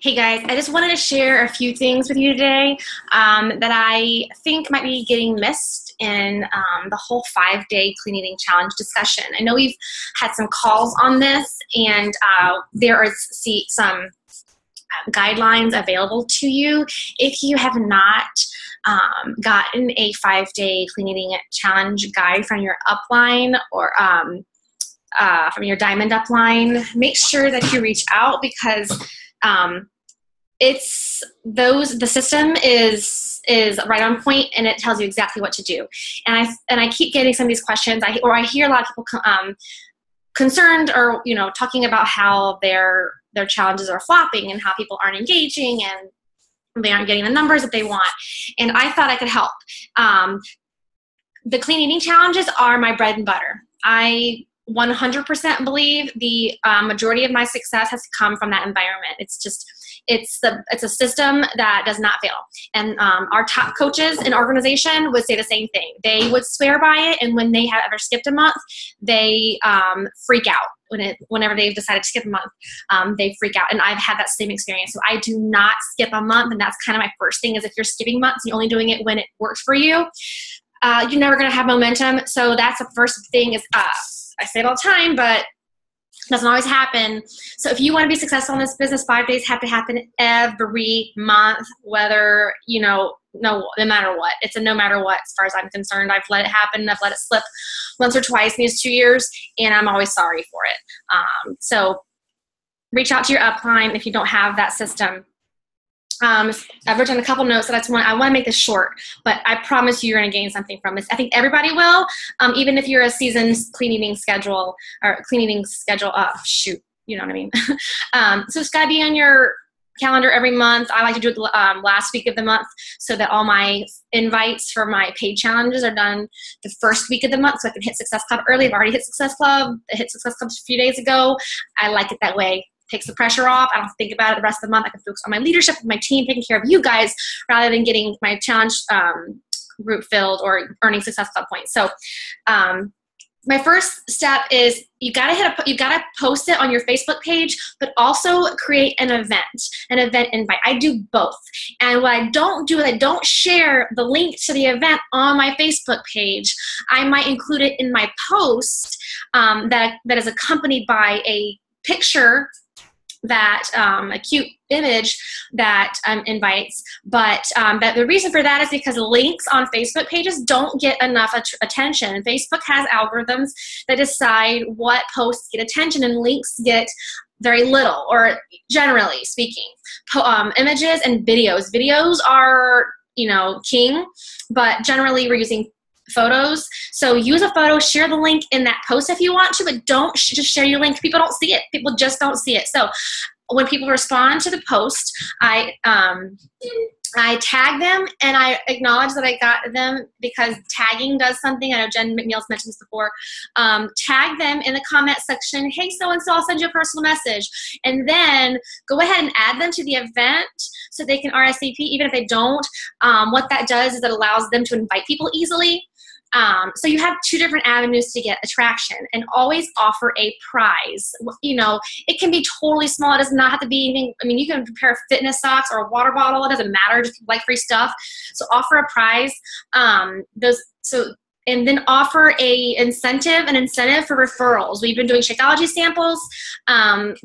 Hey guys, I just wanted to share a few things with you today that I think might be getting missed in the whole 5-day clean eating challenge discussion. I know we've had some calls on this, and there are some guidelines available to you. If you have not gotten a 5-day clean eating challenge guide from your upline or from your diamond upline, make sure that you reach out because the system is right on point, and it tells you exactly what to do. And I keep getting some of these questions, I hear a lot of people concerned or talking about how their challenges are flopping and how people aren't engaging and they aren't getting the numbers that they want. And I thought I could help. The clean eating challenges are my bread and butter. I 100% believe the majority of my success has come from that environment. It's a system that does not fail. And our top coaches in organization would say the same thing. They would swear by it, and when they have ever skipped a month, they freak out. Whenever they've decided to skip a month, they freak out. And I've had that same experience. So I do not skip a month, and that's kind of my first thing is if you're skipping months, you're only doing it when it works for you, you're never going to have momentum. So that's the first thing is I say it all the time, but it doesn't always happen. So if you want to be successful in this business, 5 days have to happen every month, whether, no matter what. It's a no matter what as far as I'm concerned. I've let it happen. I've let it slip once or twice in these 2 years, and I'm always sorry for it. So reach out to your upline if you don't have that system. I've written a couple notes that I want to make this short, but I promise you're going to gain something from this. I think everybody will, even if you're a seasoned clean eating schedule, shoot, you know what I mean? So it's got to be on your calendar every month. I like to do it the last week of the month so that all my invites for my paid challenges are done the first week of the month so I can hit Success Club early. I've already hit Success Club. I hit Success Club a few days ago. I like it that way. Takes the pressure off. I don't think about it the rest of the month. I can focus on my leadership with my team, taking care of you guys rather than getting my challenge group filled or earning Success Club points. So my first step is you gotta post it on your Facebook page, but also create an event invite. I do both. And what I don't do is I don't share the link to the event on my Facebook page. I might include it in my post that is accompanied by a picture that a cute image that invites, but that the reason for that is because links on Facebook pages don't get enough attention. Facebook has algorithms that decide what posts get attention, and links get very little, or generally speaking. Images and videos. Videos are king, but generally we're using photos. So use a photo, share the link in that post if you want to, but don't just share your link. People don't see it. People just don't see it. So when people respond to the post, I tag them and I acknowledge that I got them because tagging does something. I know Jen McNeil's mentioned this before. Tag them in the comment section. Hey, so-and-so, I'll send you a personal message. And then go ahead and add them to the event so they can RSVP even if they don't. What that does is it allows them to invite people easily. So you have two different avenues to get attraction, and always offer a prize. It can be totally small. It does not have to be anything. I mean, you can prepare fitness socks or a water bottle. It doesn't matter. Just like free stuff. So offer a prize. And then offer an incentive for referrals. We've been doing Shakeology samples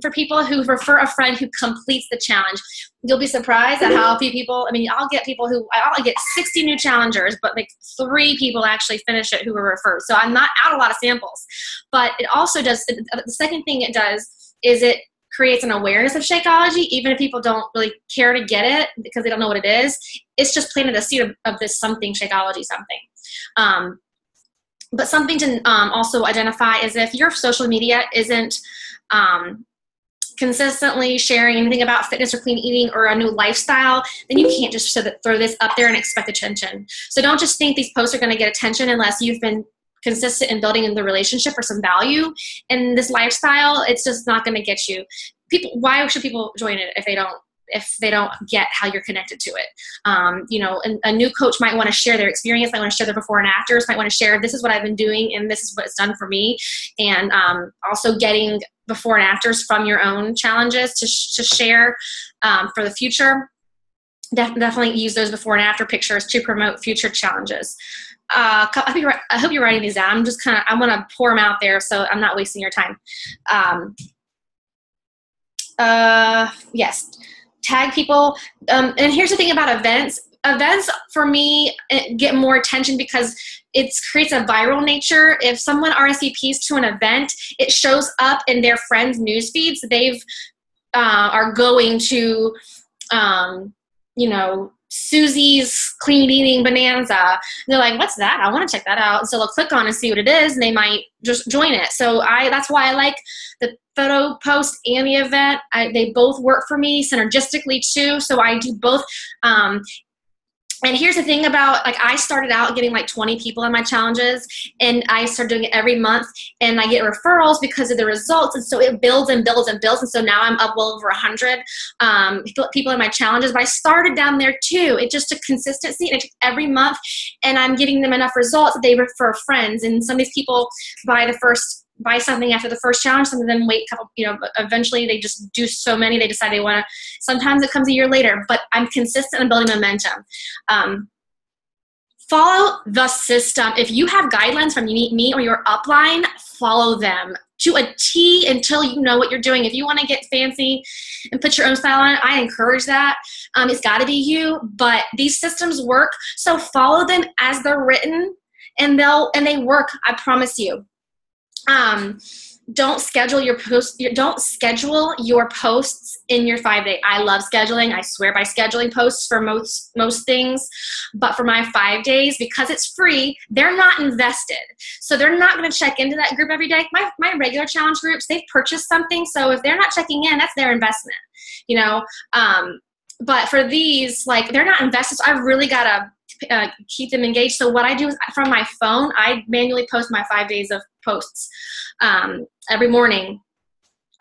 for people who refer a friend who completes the challenge. You'll be surprised at how few people, I'll get 60 new challengers, but like 3 people actually finish it who were referred. So I'm not out a lot of samples. But it also does, the second thing it does is it creates an awareness of Shakeology, even if people don't really care to get it because they don't know what it is. It's just planted the seed of this something, Shakeology something. But something to also identify is if your social media isn't consistently sharing anything about fitness or clean eating or a new lifestyle, then you can't just throw this up there and expect attention. So don't just think these posts are going to get attention unless you've been consistent in building in the relationship or some value in this lifestyle. It's just not going to get you. Why should people join it if they don't if they don't get how you're connected to it. You know, a new coach might want to share their experience, might want to share their before and afters, might want to share, this is what I've been doing and this is what it's done for me. And also getting before and afters from your own challenges to share for the future. Definitely use those before and after pictures to promote future challenges. I hope you're writing these down. I want to pour them out there so I'm not wasting your time. Yes, tag people. And here's the thing about events. Events for me get more attention because it creates a viral nature. If someone RSVPs to an event, it shows up in their friends' news feeds. They've are going to, you know, Susie's Clean Eating Bonanza. And they're like, what's that? I want to check that out. And so they'll click on and see what it is, and they might just join it. So that's why I like the photo post and the event. They both work for me synergistically too. So I do both. And here's the thing about, like, I started out getting like 20 people in my challenges, and I started doing it every month, and I get referrals because of the results. And so it builds and builds and builds. And so now I'm up well over 100 people in my challenges, but I started down there too. It just took consistency, and it took every month, and I'm getting them enough results that they refer friends. And some of these people buy something after the first challenge. Some of them wait a couple, you know, but eventually they just do so many, they decide they want to. Sometimes it comes a year later, but I'm consistent in building momentum. Follow the system. If you have guidelines from me or your upline, follow them to a T until you know what you're doing. If you want to get fancy and put your own style on it, I encourage that. It's got to be you, but these systems work. So follow them as they're written, and they work. I promise you. Don't schedule your posts. Don't schedule your posts in your 5-day. I love scheduling. I swear by scheduling posts for most things, but for my 5 days, because it's free, they're not invested. So they're not going to check into that group every day. My regular challenge groups, they've purchased something. So if they're not checking in, that's their investment, you know? But for these, like, they're not invested. So I've really got to keep them engaged. So what I do is from my phone, I manually post my 5 days of posts every morning,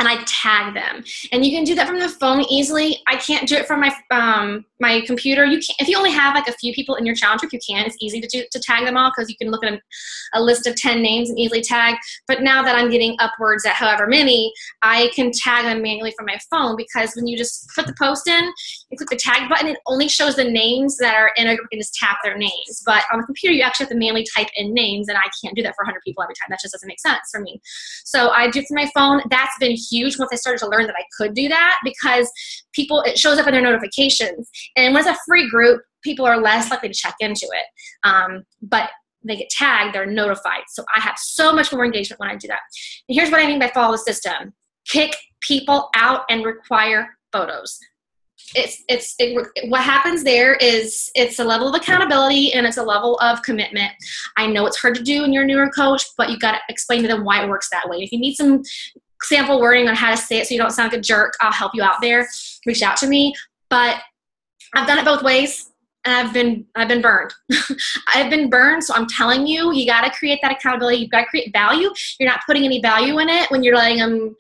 and I tag them. And you can do that from the phone easily. I can't do it from my my computer. You can, if you only have like a few people in your challenge group, you can. It's easy to tag them all because you can look at a list of 10 names and easily tag. But now that I'm getting upwards at however many, I can tag them manually from my phone, because when you just put the post in, you click the tag button, it only shows the names that are in a group. You can just tap their names. But on the computer, you actually have to manually type in names, and I can't do that for 100 people every time. That just doesn't make sense for me. So I do it from my phone. That's been huge once I started to learn that I could do that, because it shows up in their notifications. And when it's a free group, people are less likely to check into it. But they get tagged, they're notified. So I have so much more engagement when I do that. And here's what I mean by follow the system. Kick people out and require photos. What happens there is it's a level of accountability and it's a level of commitment. I know it's hard to do when you're a newer coach, but you got to explain to them why it works that way. If you need some sample wording on how to say it so you don't sound like a jerk, I'll help you out there. Reach out to me. But I've done it both ways, and I've been burned. I've been burned, so I'm telling you, you got to create that accountability. You've got to create value. You're not putting any value in it when you're letting them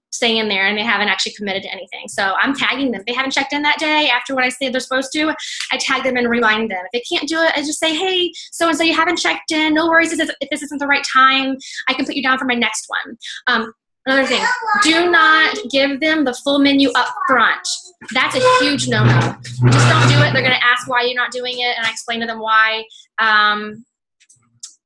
stay in there and they haven't actually committed to anything. So I'm tagging them. If they haven't checked in that day after what I say they're supposed to, I tag them and remind them. If they can't do it, I just say, hey, so-and-so, you haven't checked in. No worries if this isn't the right time. I can put you down for my next one. Another thing, do not give them the full menu up front. That's a huge no-no. Just don't do it. They're going to ask why you're not doing it, and I explain to them why.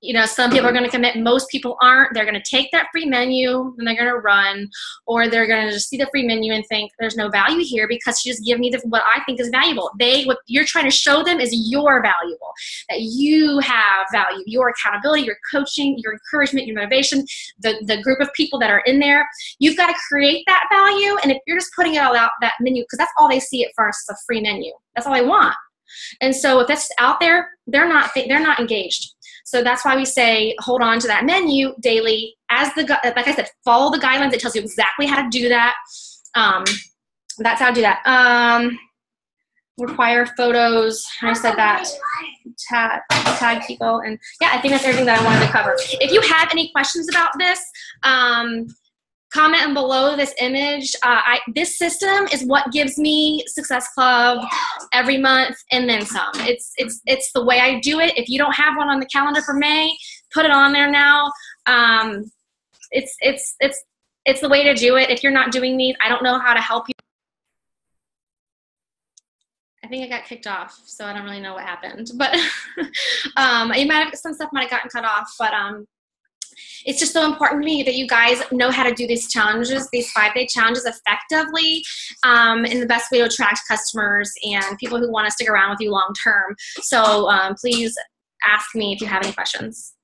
You know, some people are going to commit. Most people aren't. They're going to take that free menu and they're going to run, or they're going to just see the free menu and think there's no value here because she just give me what I think is valuable. What you're trying to show them is you're valuable, that you have value, your accountability, your coaching, your encouragement, your motivation, the group of people that are in there. You've got to create that value. And if you're just putting it all out, that menu, because that's all they see at first, is a free menu. That's all they want. And so if that's out there, they're not engaged. So that's why we say hold on to that menu daily. Like I said, follow the guidelines. It tells you exactly how to do that. That's how to do that. Require photos. I said that. Tag people. And yeah, I think that's everything that I wanted to cover. If you have any questions about this, comment below this image. This system is what gives me Success Club every month and then some. It's the way I do it. If you don't have one on the calendar for May, put it on there now. It's the way to do it. If you're not doing these, I don't know how to help you. I think I got kicked off, so I don't really know what happened. But some stuff might have gotten cut off. But it's just so important to me that you guys know how to do these challenges, these 5-day challenges effectively, and the best way to attract customers and people who want to stick around with you long term. So please ask me if you have any questions.